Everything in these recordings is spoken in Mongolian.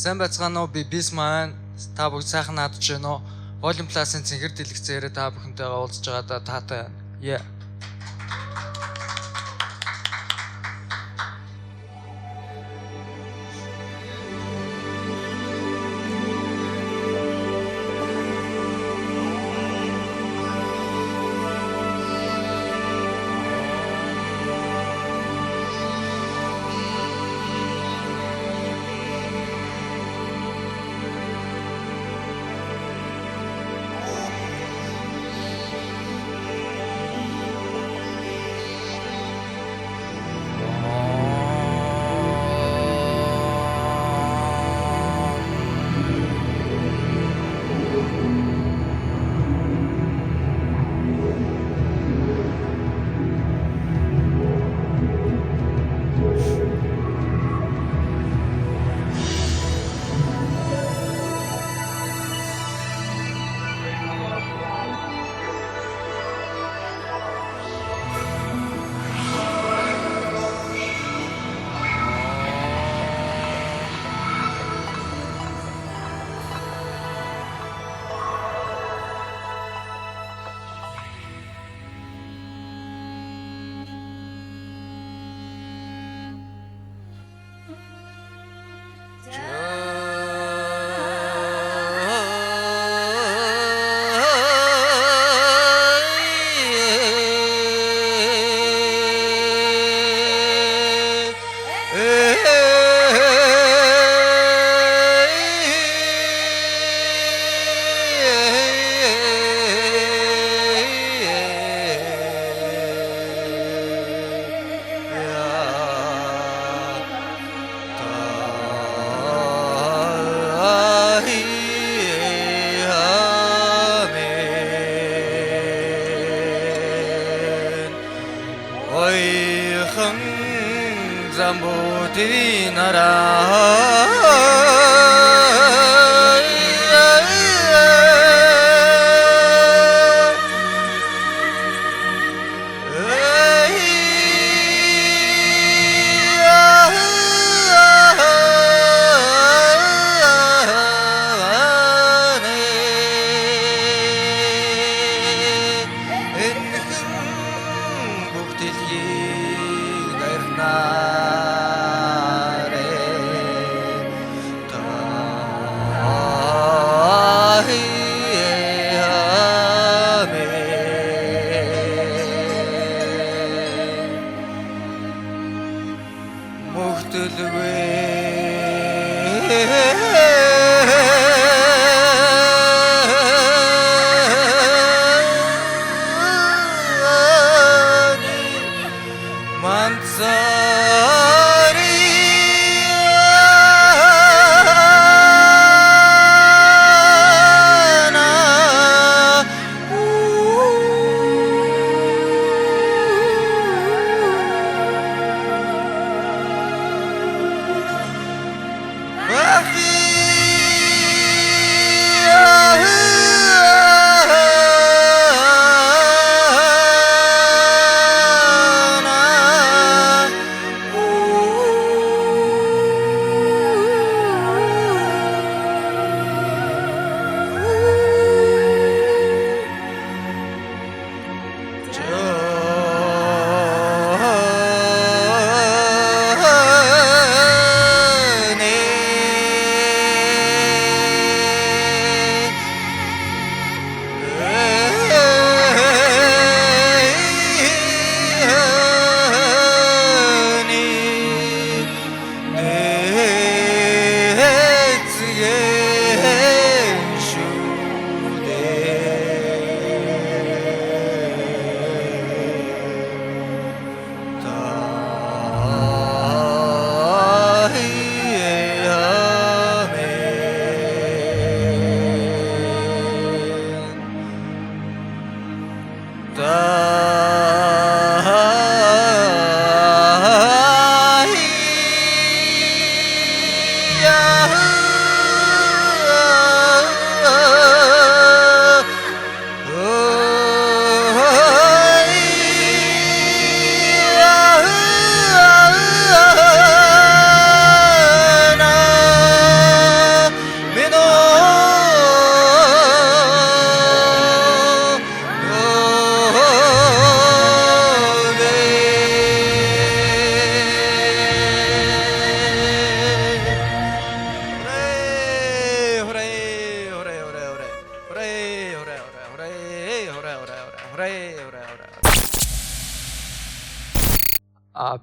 Сайн байцгаана уу? Би Бис маань. Та бүгд сайхан наадж байна уу? Volume Plus-ын цэнхэр дэлгэцээрээ та бүхэнтэйгээ уулзж байгаадаа таатай байна. Yeah.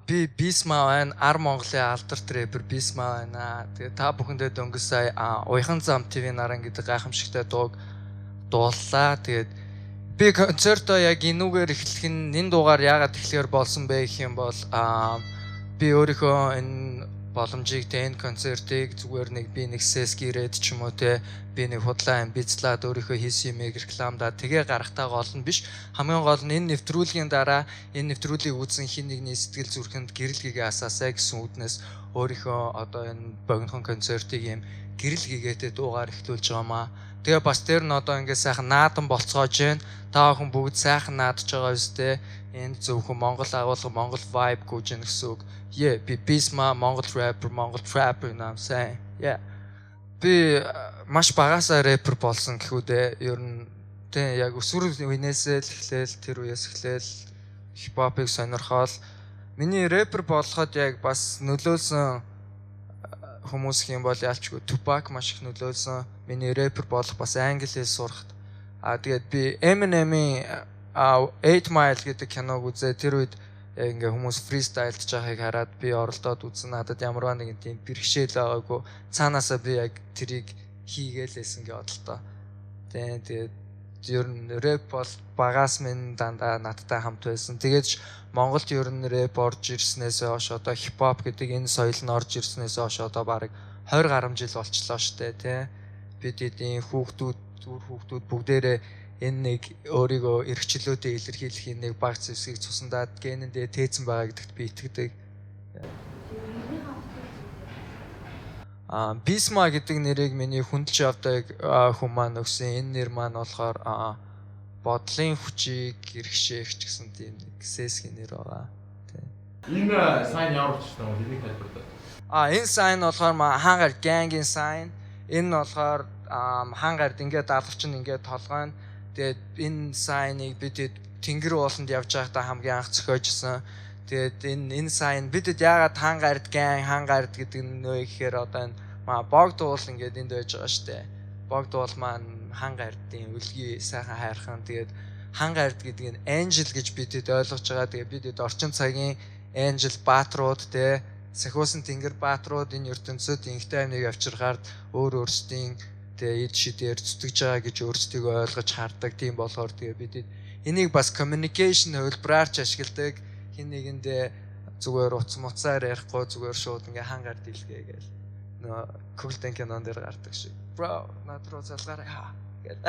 Би Бисма байна. Ар Монголын алдарт рэпер Бисма байна. Тэгээ та бүхэндээ дөнгөж сая Уяхан зам ТV наран гэдэг гайхамшигтай дууг дууллаа. Тэгээд би концертоо яг энүүгээр эхлэх нь энэ дуугаар яагаад эхлэхээр болсон бэ гэх юм бол би өөрийнхөө энэ боломжийг энэ концертыг зүгээр би нэг сэсгирээд ч юм уу те би нэг худлаа амбицлаад өөрийнхөө хийсэн юмыг рекламдаад тэгээ гарахтаа гол нь биш. Хамгийн гол нь энэ нэвтрүүлгийн дараа энэ нэвтрүүлгийг үзэн хин нэгний сэтгэл зүрхэнд гэрэл гэгээ асаасаа гэсэн үднээс өөрийнхөө одоо энэ богинохон концертыг юм гэрэл гэгээтэй дуугаар эхлүүлж байгаамаа. Тэгээ бас тэр нь одоо ингээд сайхан наадан болцоож байна. Та бүхэн бүгд сайхан наадж байгаа үстэй. Энд зөвхөн Монгол агуулга, Монгол vibe гүйж гэнэ гэсэн үг. Би Бисма, Монгол rapper, Монгол trapper юм сайн. Би маш багасаа рэпер болсон гэхүүдээ ер нь тийм яг өсвөр үеэсээ л эхлээл тэр үеэс эхлээл хипхопыг сонирхол миний рэпер болоход яг бас нөлөөлсөн хүмүүс юм бол ялчгүй Tupac маш их нөлөөлсөн. Миний рэпер болох бас англи хэл сурахад. Тэгээд би Eminem-ийн 8 Mile гэдэг киног үзээ. Тэр үед яг ингээ хүмүүс фристайлж байгааг хараад би оролдоод үзсэн. Надад ямарваа нэгэн тийм бэрхшээл байгаагүй. Цаанаасаа би яг тэрийг хийгээлээсэн гээ бодлоо. Тэгээд ер нь рэп бол багаас минь дандаа надтай хамт байсан. Тэгээд Монголд ер нь рэп орж ирснээс хойш одоо хипхоп гэдэг энэ соёл нь орж ирснээс хойш одоо бараг 20 гаруй жил болчлоо штэ тий. Бид эдийн хүүхдүүд бүгдээрээ энэ нэг өөрийгөө эрхчлөөдөө илэрхийлэх нэг баг зэвсгийг цусандаад генэндээ тээцэн байгаа гэдэгт би итгэдэг. Бисма гэдэг нэрийг миний хүндэлж явдаг хүн маань өгсөн. Энэ нэр маань болохоор бодлын хүчийг гэрхшээгч гэсэн тийм нэг сэсгийн нэр байгаа. Энэ сайн ямар ч юм уу энийг хэлбэрдээ. Энэ сайн болохоор хангаар гэнгийн сайн. Энэ нь болохоор хангаар ингээд алгчин ингээд толгойн. Тэгээд энэ сайныг бид тэнгэр ууланд явж байхдаа хамгийн анх зохиожсэн. Тэгээд энэ сайн бидэд яагаад хангаард гэн хангаард гэдэг нөө гэхээр одоо энэ богд уул ингээд энд байж байгаа штэ. Богд уул маань хангардын үлгий сайхан хайрхан. Тэгээд хангаард гэдэг нь angel гэж бидэд ойлгож байгаа. Тэгээд бидэд орчин цагийн angel баатрууд те сахиусан тэнгэр баатрууд энэ ертөнцид инхтэй амныг авчиргаар өөрсдийн тэгээ эд шидээр зүтгэж байгаа гэж өөрсдийгөө ойлгож хардаг. Тийм болохоор тэгээ бид энийг бас communication хөлбраар ч ашигладаг. Хин нэгэндээ зүгээр утас муцаар ярихгүй зүгээр шууд ингээ хангаар дийлгээ гээл. Нөө Cool-тэй кинон дээр гардаг шиг. Bro, над руу залгаарай гэл.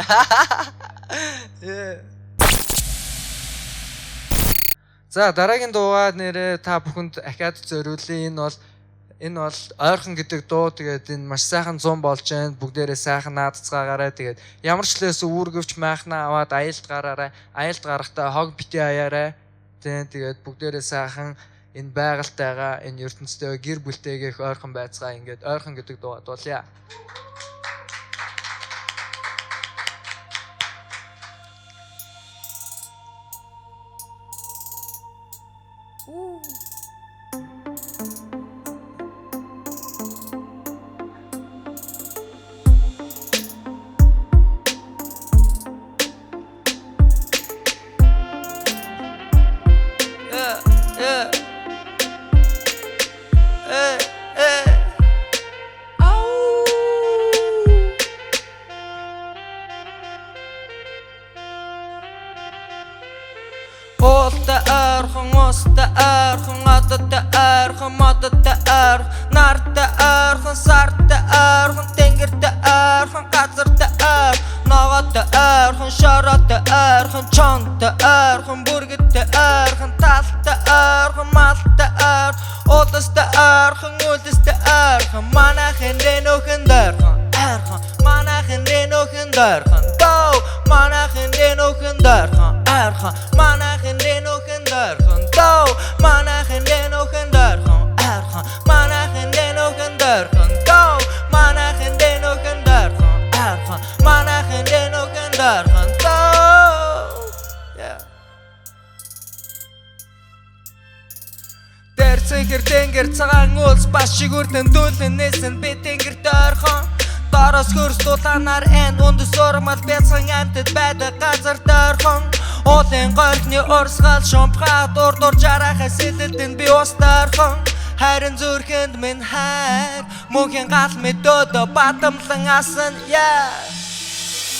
За дараагийн дуугаа нэрээ та бүхэнд ахаад зориулъя. Энэ бол ойрхон гэдэг дуу. Тэгээд энэ маш сайхан 100 болж байна. Бүгдээрээ сайхан наадцгаагаарай. Тэгээд ямар ч лээс үүргэвч майхнаа аваад аялд гараарай. Аялд гарахтаа хог бити аяарай. Тэгээд бүгдээрээ сайхан энэ байгальтайгаа энэ ертөнцтэй гэр бүлтэйгэх ойрхон байцгаа ингээд ойрхон гэдэг дуу дуулъя. Osta ergen, adata ergen, madata ergen, narta ergen, sarta ergen, tengirta ergen, katsarta ergen, nagata ergen, sharata ergen, chanta ergen, burgita ergen, talta ergen, malta ergen, otasta ergen, ultasta ergen, managen renogen dergen, managen renogen dergen, go, managen renogen dergen, managen renogen dergen, go, managen renogen dergen, managen renogen dergen, go, managen renogen dergen, managen renogen dergen, go. Тэрцэгэр тэнгэр цагаан уулс бас шигүртэн дүүлэн нэсэн би тэнгэр дөрхөн Дараас хөрс дулаанаар энэ үндэс урмал бяцхан амтд байдаг газар дөрхөн уулын горхны урсгал шумбхаа дурдур жарахаас илэлдэнд би устаархан хайрын зүрхэнд минь хайр мөнхийн гал мэдөөдө батамлан асан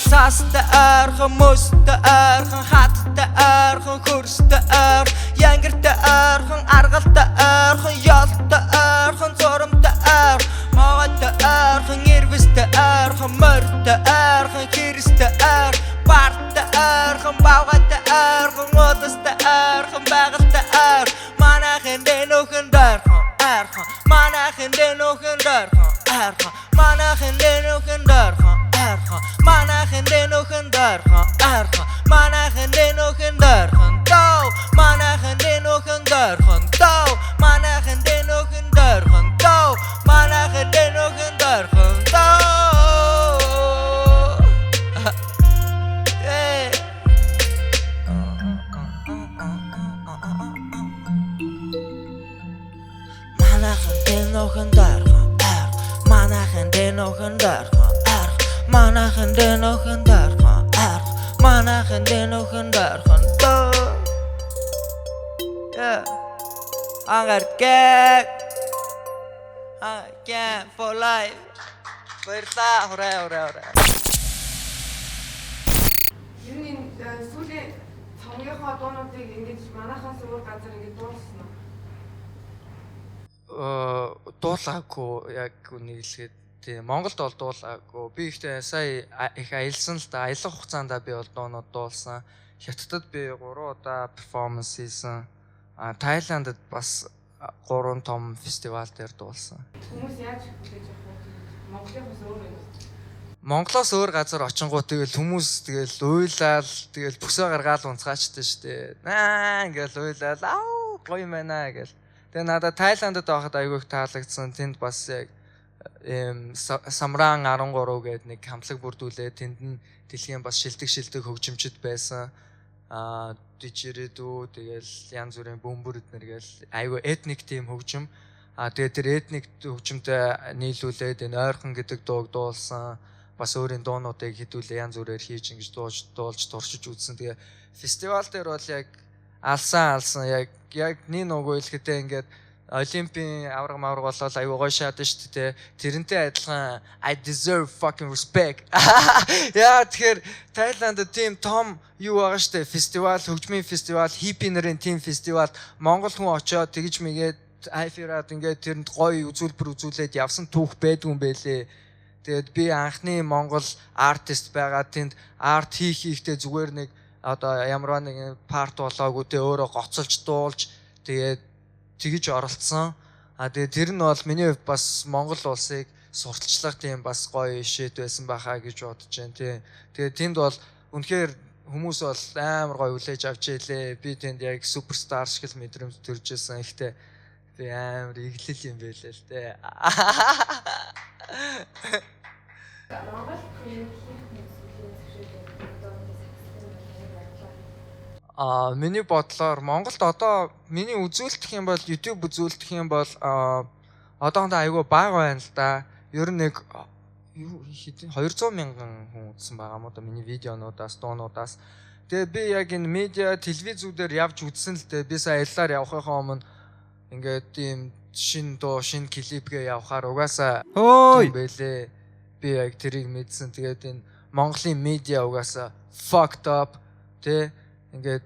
Саста архан, мөста архан, хатта архан, хөрста архан, янгирта архан, аргалта архан, ялта архан, зоромта архан, магата архан, ирвиста архан, морта архан, кириста архан, барта архан, бавгата архан, одоста архан, байгалта архан, манайхын дэнөөхөн дархан, архан, манайхын дэнөөхөн дархан, архан, манайхын дэнөөхөн дархан, archa, manachn den ochn darcha, archa, manachn den ochn darcha, tau, manachn den ochn darcha, tau, manachn den ochn darcha, tau, manachn den ochn darcha, tau. Manachn den ochn darcha, manachn den ochn darcha. Manachn den ochn darcha, manachn den ochn darcha. Angarkek, angarkek for life. Баярлаа, хураа. Юу нэг сүүлийн цомгийнхоо дуунуудыг ингэж манайхаас өөр газар ингэж дуулсан уу? Дуулаагүй яг үнийг хэлгээд Монголд бол дуулаагүй. Би ихтэй сая их аялсан л да. Аялах хугацаанд би бол дуунууд дуулсан. Хятадд би 3 удаа перформанс хийсэн. Тайландд бас 3 том фестивал дээр дуулсан. Хүмүүс яаж хүлээж авах вэ? Монголоос өөр юм. Монголоос өөр газар очингууд тэгэл хүмүүс тэгэл уйлал тэгэл бүсөө гаргаал унцгаачтай штэ. Ингээл уйлал гоё юм байна гэл. Тэгээ надад Тайландд байхад айгүй их таалагдсан. Тэнд бас яг Самран 13 гэдэг нэг хамтлаг бүрдүүлээ. Тэнд нь дэлхийн бас шилдэг хөгжимчд байсан. Дижирэдүү тэгэл янз бүрийн бөмбөр эднэр гээл айгүй этник тим хөгжим. Тэгээ тэр этник хөгжимтэй нийлүүлээд энэ ойрхон гэдэг дууг дуулсан. Бас өөрийн дуунуудыг хэдүүлээ янз бүрээр хийж ингэж дуулж туршиж үзсэн. Тэгээ фестивал дээр бол яг алсан яг нэг нөгөө хэлэхдээ ингээд Олимпийн авраг болол аюу гой шатсан шүү дээ. Тэрнтэй адилхан I deserve fucking respect. Яа тэгэхээр Тайландд тийм том юу байгаа шүү дээ. Фестивал, хөгжмийн фестивал, хиппи нарын тийм фестивал Монгол хүн очоод тэгж мэгээд айфираад ингээд тэрэнд гоё үзүүлэлт явсан түүх байдгүй юм байлээ. Тэгээд би анхны Монгол артист байгаад тэнд арт хийхдээ зүгээр нэг одоо ямар нэг парт болоогүй тэ өөрөө гоцолж дуулж тэгээд тэгж оролцсон. Тэгээд тэр нь бол миний хувьд бас Монгол улсыг сурталчлах тийм бас гоё шийд байсан байхаа гэж бодож байна тий. Тэгээд тэнд бол үнэхээр хүмүүс бол амар гоё хүлээж авч ийлээ. Би тэнд яг суперстар шиг л мэдрэмж төрж байсан. Ихтэй би амар иглэл юм байлээ л тий. Монгол миний бодлоор Монголд одоо миний үзүүлдэх юм бол YouTube үзүүлдэх юм бол одоохондоо айгүй бага байна л да. Ер нь нэг 200 мянган хүн үзсэн байгаа юм уу да миний видеонуудаас, дуунуудаас. Тэгээ би яг энэ медиа, телевизүүдээр явж үзсэн л дээ. Би сая аяллаар явахынхаа өмнө ингээд тийм шин дуу, шин клипгээ явахаар угаасаа юм байлээ. Би яг тэрийг мэдсэн. Тэгээд энэ Монголын медиа угаасаа fucked up тэ ингээд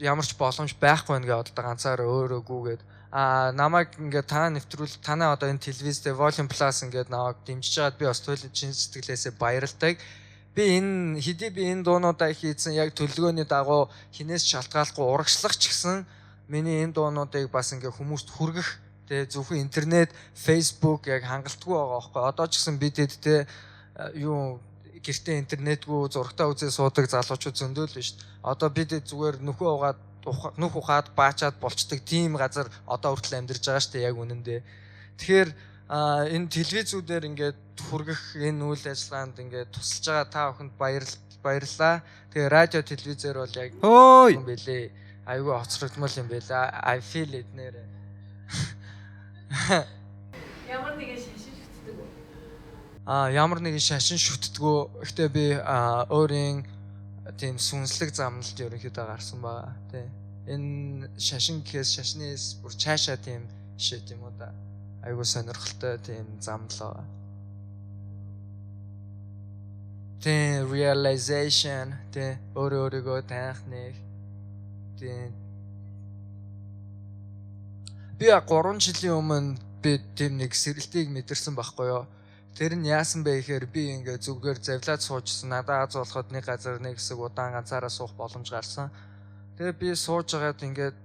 ямар ч боломж байхгүй нэгэ одоо ганцаараа өөрөөгүйгээд намайг ингээд та нэвтрүүл танаа одоо энэ телевизтэй Volume Plus ингээд намайг дэмжиж байгаад би бас туйлын чин сэтгэлээсээ баярлалтай. Би энэ дуунуудаа хийсэн яг төлөвлөгөөний дагуу хинээс шалтгааллахгүй урагшлах ч гэсэн миний энэ дуунуудыг бас ингээд хүмүүст хүргэх тэ зөвхөн интернет, Facebook яг хангалтгүй байгаа байхгүй. Одоо ч гэсэн бид тэ юу гэртээ интернетгүй зурагтаа үзээ суудаг залуучууд зөндөл нь шүү дээ. Одоо бид зүгээр нөх ухаад баачаад болцдог тийм газар одоо хүртэл амьдарч байгаа шүү дээ яг үнэндээ. Тэгэхээр энэ телевизүүдээр ингээд хүргэх энэ үйл ажиллагаанд ингээд тусалж байгаа та бүхэнд баярлалаа. Тэгээ радио телевизээр бол яг юм бэлээ. Айгүй хоцрогдмол юм байлаа. I feel it нэрэ. ямар нэгэн шашин шүтдэг үү? Ямар нэгэн шашин шүтдэггүй. Гэхдээ би өөрийн тийм сүнслэг замналт ерөнхийдөө гарсан байгаа. Тэ. Энэ шашин гэхээс шашнээс бүр цаашаа тийм шийд юм уу да. Айгуу сонирхолтой тийм замнал байгаа. Тэ realization тэ өөрийгөө таних нэг тийм би 3 жилийн өмнө би тийм нэг сэрэлтийг мэдэрсэн байхгүй юу. Тэр нь яасан бэ гэхээр би ингээ зүгээр завлаад суужсэн. Надад аз болоход нэг газар нэг хэсэг удаан ганцаараа суух боломж гарсан. Тэгээ би сууж байгаад ингээд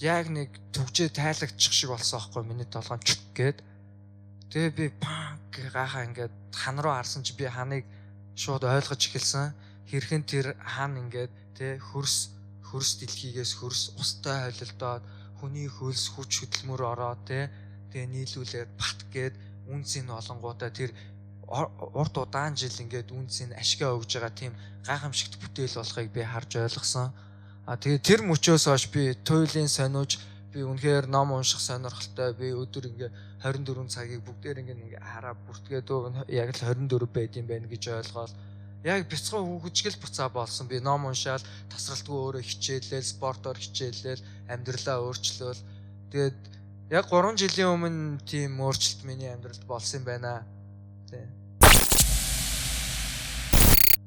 яг нэг төвчөө тайлагчих шиг болсон аахгүй миний толгойн чүк гээд. Тэгээ би панк гахаа ингээд хан руу харсан чи би ханыг шууд ойлгож эхэлсэн. Хэрхэн тэр хан ингээд тэ хөрс дэлхийгээс хөрс устай хойлолдоод хүний хөлс хүч хөдөлмөр ороод тэгээ нийлүүлээд бат гээд үнцийн олонгуудаа тэр урт удаан жил ингээд үнцийн ашгаа өгж байгаа тийм гайхамшигт бүтээл болохыг би харж ойлгосон. Тэгээ тэр мөчөөс хойш би туйлын сониуж би үнэхээр ном унших сонирхолтой. Би өдөр ингээ 24 цагийг бүгдээр ингээ хараа бүртгээд яг л 24 байд юм байна гэж ойлгоод яг бяцхан хөгжгөл буцаа болсон. Би ном уншаал тасралтгүй өөрөө хичээлэл, спортоор хичээлэл, амьдралаа өөрчлөөл. Тэгээд яг 3 жилийн өмнө тийм өөрчлөлт миний амьдралд болсон юм байна. Тий.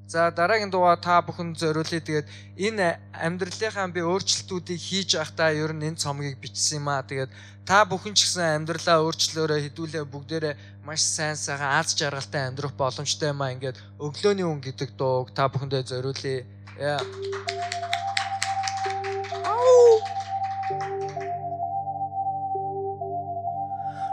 За дараагийн дугаар та бүхэн зориулъя. Тэгээд энэ амьдралынхаа би өөрчлөлтүүдийг хийж байхдаа ер нь энэ цомгийг бичсэн юм аа. Тэгээд та бүхэн ч гэсэн амьдралаа өөрчлөөрөө хэдүүлээ бүгдээрээ маш сайн аз жаргалтай амьдрах боломжтой юм аа. Ингээд өглөөний үн гэдэг дууг та бүхэндээ зориулъя.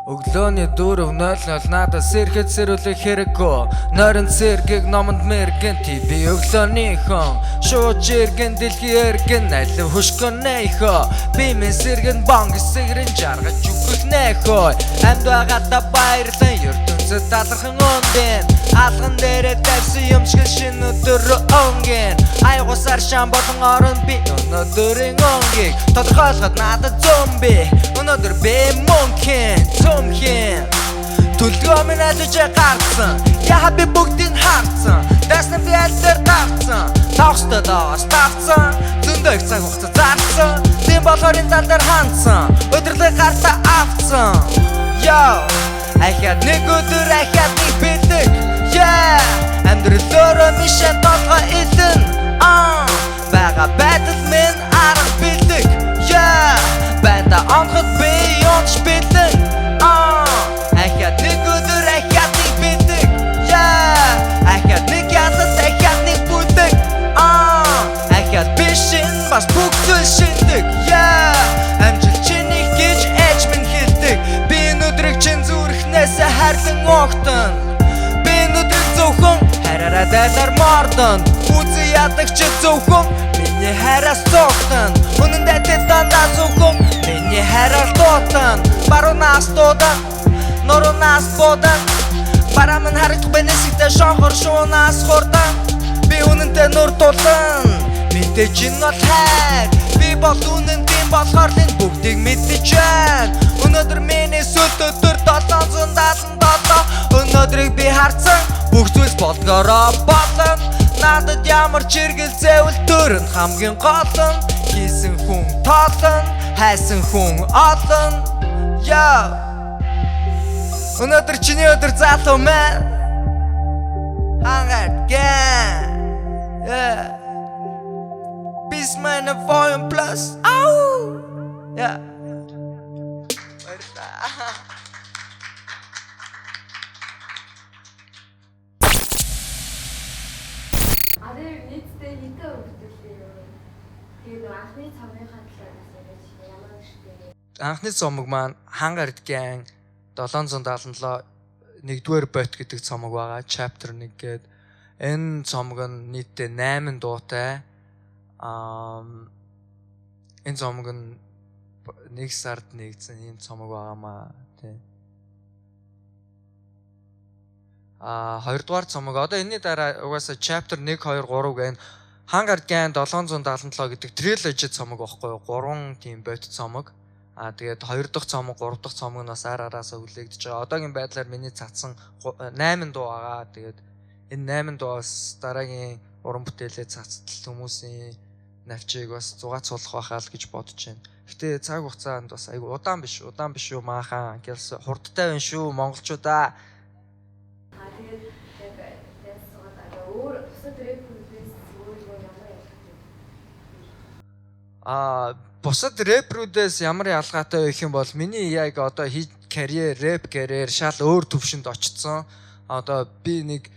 Өглөөний 4:00 надад сэрхэд сэрүүлэх хэрэггүй. Нойрон цэргийг номонд мэргэн би өглөөнийхон шууд жиргэн дэлхий эргэн алив хөшгөнэйхөө. Би мен сэргэн бонг сэрэн жаргаж үгэх нэхөө. Амьд байгаадаа баярлан ертөнцөд талархан өндэн. Алган дээрээ тавьсан юм шиг шинэ өдөр өнгөн. Айгуусаар шам болон орон би өнөөдрийн өнгийг тодорхойлоход надад зомби. Өнөөдөр би мөнхин Төлгөө минь ажиж гарцсан. Яа би бүгдийг харцсан. Дэснэ би аль давцсан. Тавхстай доос давцсан. Зөндөө цаг хугацаа зарцсан. Тийм болохоор энэ тал дээр хандсан. Өдөрлөг гартаа авцсан. Йоо ахад нэг өдөр ахад нэг бэлэг. Амьдралөөрөө мишэн толгой илэн. Бага байдал минь арга бэлэг. Байда онхот би онч бэлэг. Ахад нэг өдөр ахад нэг бэлэг. Ахад нэг янзас ахад нэг бүлэг. Ахад бишин бас бүгдэл шиндэг. Амжилт чиний гэж ээж минь хэлдэг. Би өнөөдрийг чин зүрхнээсээ харлан огтон. Би өнөөдрийг зөвхөн хараараа дайлаар мордон. Үзэн ядагч зөвхөн миний хараас зогтон. Үнэндээ тэд дандаа зөвхөн миний хараар дутан. Баруунаас дуудан Нуруунаас буудан. Бараа минь харагдах бэнэсэгтэй шонхор шуунаас хурдан. Би үнэнтэй нур тулан. Мэдээж энэ бол хайр. Би бол үнэн тийм болохоор л энэ бүгдийг мэдэж байна. Өнөөдөр миний сүлд өдөр 777. Өнөөдрийг би харцсан. Бүх зүйлс болдгороо болно. Надад ямар ч хэргэл зэвэл төрн хамгийн гол нь. Хийсэн хүн тоолно, хайсан хүн олон. Өнөөдөр чиний өдөр залуу маань. Хангаад гэн. Peace man of volume plus. Нийтдээ хэдэн өвдөлтэй юу? Тэгээд анхны цомгийнхаа талаас яриач ямар нэртэй? Анхны цомог маань Хангард гэн 777 нэгдүгээр бот гэдэг цомог байгаа. Chapter 1 гээд энэ цомог нь нийтдээ 8 дуутай. Энэ цомог нь 1 сард нэгдсэн ийм цомог байгаамаа тий. Хоёрдугаар цомог одоо энэний дараа угаасаа chapter 1 2 3 гэн Хангард гэн 777 гэдэг trilogy цомог байхгүй юу? 3 тийм бот цомог. Тэгээд 2 дахь цомог, 3 дахь цомог нь бас араасаа хүлээгдэж байгаа. Одоогийн байдлаар миний цацсан 8 дуу байгаа. Тэгээд энэ 8 дуус дараагийн уран бүтээлээ цацтал хүмүүсийн навчийг бас зугаац суулгах байхаа л гэж бодож байна. Гэтэ цаг хугацаанд бас айгу удаан биш шүү маахан гэлс хурдтай байна шүү монголчуудаа. Тэгээд яг дэсгод өөр бусад рэперүүдээс өөрөө ямар ялгаатай? Бусад рэперүүдээс ямар ялгаатай байх юм бол миний яг одоо карьер рэп карьер шал өөр төвшөнд очсон. Одоо би нэг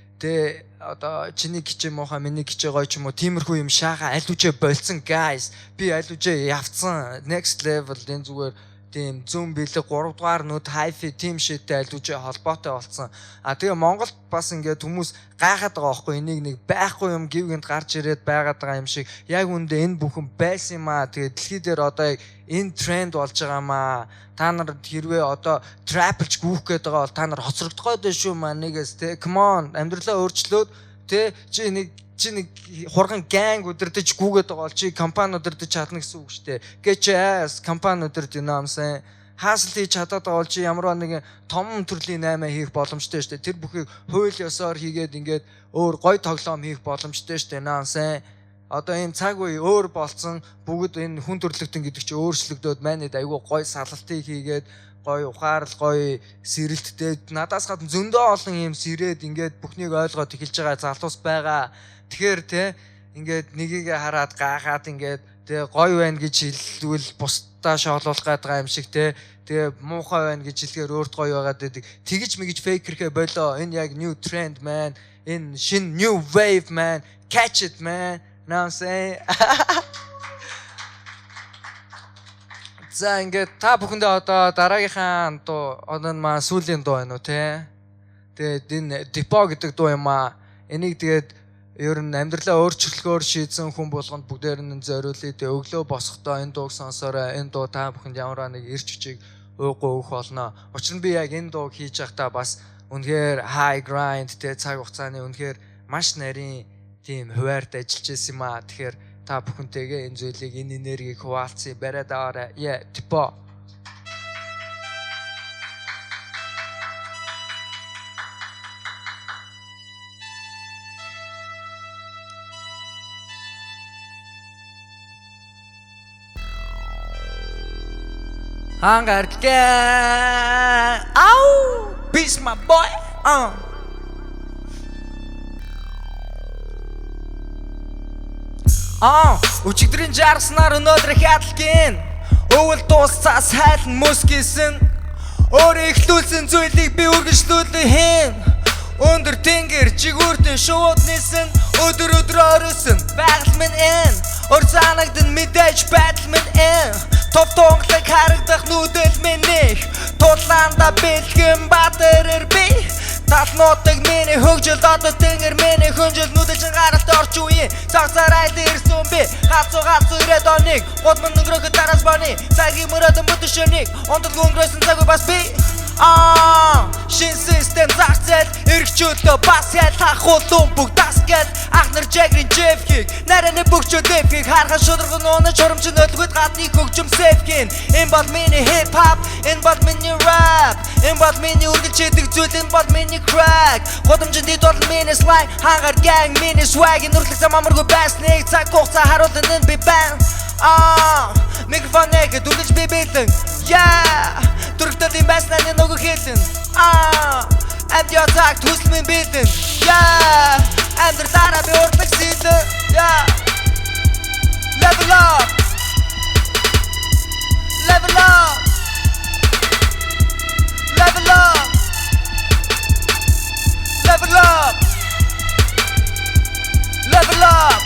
одоо чиний хичээ муухай миний хичээ гоё ч юм уу тиймэрхүү юм шааха аль үжээ болцсон guys. Би аль үжээ явцсан next level энэ зүгээр тийм зүүн бэлэг 3 дугаар нүд хайфи тим шиттэй аль үжээ холбоотой болсон. Тэгээ Монголд бас ингээд хүмүүс гайхаад байгаа байхгүй энийг нэг байхгүй юм гівгэнд гарч ирээд байгаад байгаа юм шиг яг үндэ энэ бүхэн байсан юм аа. Тэгээ дэлхий дээр одоо энэ тренд болж байгаа маа. Та нар хэрвээ одоо трапплж гүүх гээд байгаа бол та нар хоцрогдоход байна шүү маа нэгээс те come on амьдралаа өөрчлөөд те чи нэг хурган ганг өдөрдөж гүүгээд байгаа бол чи компани өдөрдөж чадна гэсэн үг шүү дээ. Get your ass компани өдөрд юмсан хаасл хийж чадаад байгаа бол чи ямар нэгэн том төрлийн 8 хийх боломжтой шүү дээ. Тэр бүхийг хууль ёсоор хийгээд ингээд өөр гой тоглоом хийх боломжтой шүү дээ. Наасан одоо энэ цаг үе өөр болцсон бүгд энэ хүн төрлөختөн гэдэг чи өөрчлөгдөөд манайд айгүй гой салалтыг хийгээд гой ухаарл гой сэрэлттэй надаас гадна зөндөө олон юм сэрээд ингээд бүхнийг ойлгоод эхэлж байгаа залуус байгаа. Тэгэхээр те ингээд нёгийг хараад гахаад ингээд те гой байна гэж хэлвэл бусдаа шоолуулах гэдэг юм шиг те тэгээ муухай байна гэж хэлэхээр өөрт гоё байгаад байдаг. Тэгж мэгж фейкерхэ болоо. Энэ яг new trend man. Энэ шин new wave man. Catch it man. Now I'm saying. За ингээд та бүхэндээ одоо дараагийнхаа дуу одоо маа сүүлийн дуу байна уу те. Тэгээд энэ Депо гэдэг дуу юм аа. Энийг тэгээд ер нь амьдралаа өөрчлөхөөр шийдсэн хүн болгонд бүгдээр нь зориулъя. Тэгээд өглөө босохдоо энэ дууг сонсоорой. Энэ дуу та бүхэнд ямар нэг эрч хүчийг ууггүй өгөх болно. Учир нь би яг энэ дууг хийж байхдаа бас үнэхээр high grind тэгээд цаг хугацааны үнэхээр маш нарийн тийм хуваард ажиллаж байсан юм аа. Тэгэхээр та бүхэнтэйгээ энэ зүйлийг энэ энергийг хуваалцъя. Бариад аваарай. Депо. Hangarken. Ow! Peace my boy. Өчигдрийн жаргаснаар өнөөдөр хядалгийн өвөл дуусцаас хайлан мөсгийсэн өөрөө ихлүүлсэн зүйлийг би үргэлжлүүлэн хийн өндөр тэнгэр жигүүртэн шууд нисэн өдөр оройсон байгаль минь энэ өр санагдсан мэдээж байдал минь энэ тов тонглог харагдах нүдэл минь нэг тулаанда бэлгэн батэрэр би талнуудыг миний хөгжил одоо тэнгэр миний хөнжил нүдэж гаралт орч үе цагсарай дэрсэн би хацуу ирээд оныг гудман өнгөрөхөд дараас баны цагийн мөрөдөн бүтэшөнийг ондол гөнгөрөөсөн цаг бас би шин систем загцэл эргчүүлдөө бас ял хахуул дүмбүг дасгал ахнар жагрын жевхийг нараны бүгчөө дэвхийг хархан шударган унаж хурамчин өлгөд гадныг хөгжим сэвхин энэ бол миний хип хоп энэ бол миний rap энэ бол миний үргэлжлэдэг зүйл энэ бол миний crack годомжинд дид бол миний slang хангаар gang миний swag нүрлэг замамаргүй байсныг цаг хугацаа харуулсан энэ би бан микрофон нэгэ дүрдэж би бэлэн дүргтад юм байснаа нэг нөгөө хэлэн амдио цаг төслмэн бэлэн амьдралаараа би урдлаг сэлэн level up level up level up level up level up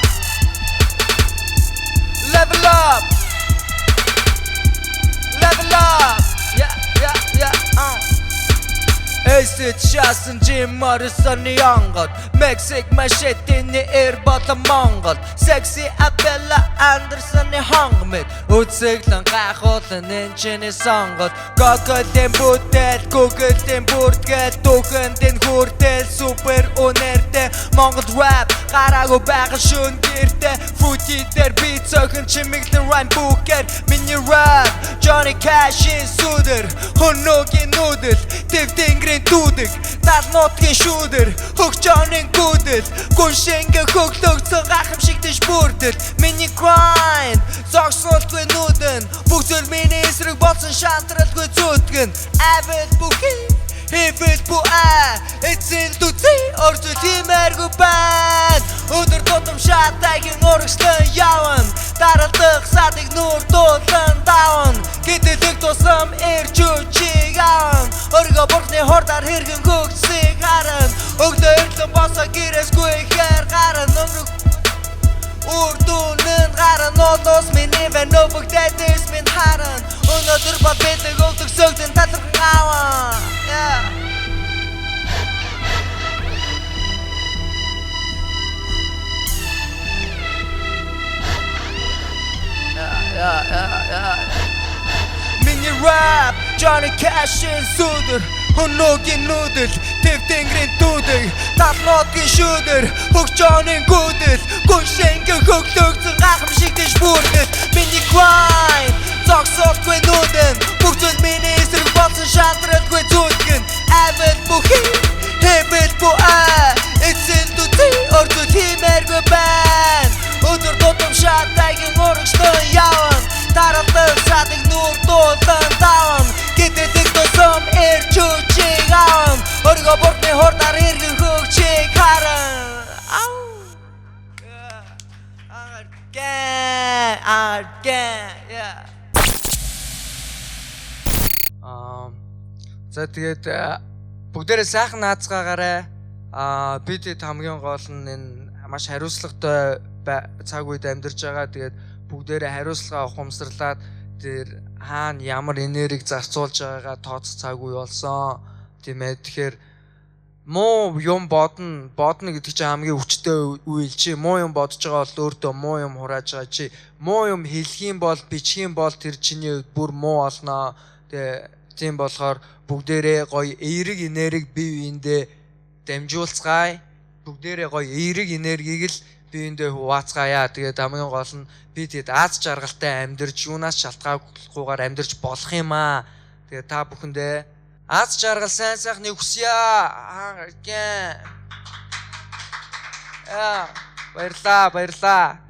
level up level up Эсэт шаасан Jim Morrison-ы онгод Mexic Machete-ний эр болон Монгол Sexy Abella Anderson-ы хонгомэд үзэглэн гайхуулан энчэний сонгод Google-ийн бүтээл Google-ийн бүртгэл Түүхэндийн хүртэл супер үнэртэй Монгол rap гараагүй байгаа шүүн гэртэй Фути дээр би цөөхөн чимэглэн rhyme бүүкер Миний rap Johnny Cash-ийн сүдэр Хөнөөгийн нүүдэл Тэв тэнгэрийн дүүдэг Тал нутгийн шүүдэр Хөгжөөний гүдэл Гүншингэ хөглөгцөн гайхамшигтэж бүрдэл Миний grind Зогсуултгүй нүүдэн Бүгзөл миний эсрэг болсон шантралгүй зүтгэн Авил бүхий Хэвэл буа Эцэн түцэй Орзул химээргүй байна Өдөр тутам шатайгийн урагшлан яван Даралдах садыг нүр дуулан даван Гэтэлэг тусам ирж үчиг аван Өргө бурхны хордаар хэрэгэн хөгсийг харан Өглөө эрлэн босоо гэрээсгүй хэр гаран Өмрөг Үрдүнэн гаран Олос миний вэн өвөгдөөс минь харан Өнөөдөр бод бэлэг өвдөг сөгдэн талархан аван Миний rap Johnny Cash-ийн сүдэр Хөнөөгийн нүүдэл Тэв тэнгэрийн дүүдэг Тал нутгийн шүүдэр Хөгжөөний гүдэл Гүншингэ хөглөгцөн гайхамшигтэж бүрдэл Миний grind Зогсуултгүй нүүдэн Бүгзөл миний эсрэг болсон шантралгүй зүтгэн Авил бүхий Хэвэл буа Эцэн түцэй Орзул химээргүй байна Өдөр тутам шатайгийн урагшлан яван Даралдах садыг нүр дуулан даван Гэтэлэг тусам ирж үчиг аван Өргө бурхны хордаар хэрэгэн хөгчийг харан За тэгээд бүгдээрээ сайхан наацгаагаарай. Бидэд хамгийн гол нь энэ маш хариуцлагатай цаг үед амьдарч байгаа. Тэгээд бүгдээрээ хариуцлага ухамсарлаад тэр хаана ямар энерги зарцуулж байгаагаа тооцох цаг үе болсон. Тийм ээ. Тэгэхээр муу юм бодно гэдэг чинь хамгийн хүчтэй үйл чи. Муу юм бодож байгаа бол өөртөө муу юм хурааж байгаа чи. Муу юм хэлэх юм бол бичих юм бол тэр чиний бүр муу олноо. Тийм болохоор бүгдээрээ гоё эерэг энерги бие биендээ дамжуулцгаая. Бүгдээрээ гоё эерэг энергийг л биендээ хуваацгаая. Тэгээд хамгийн гол нь би тэгэд аз жаргалтай амьдарч юунаас шалтгаалгүйгээр амьдарч болох юм аа. Тэгээд та бүхэндээ аз жаргал сайн сайхныг хүсье. Баярлаа.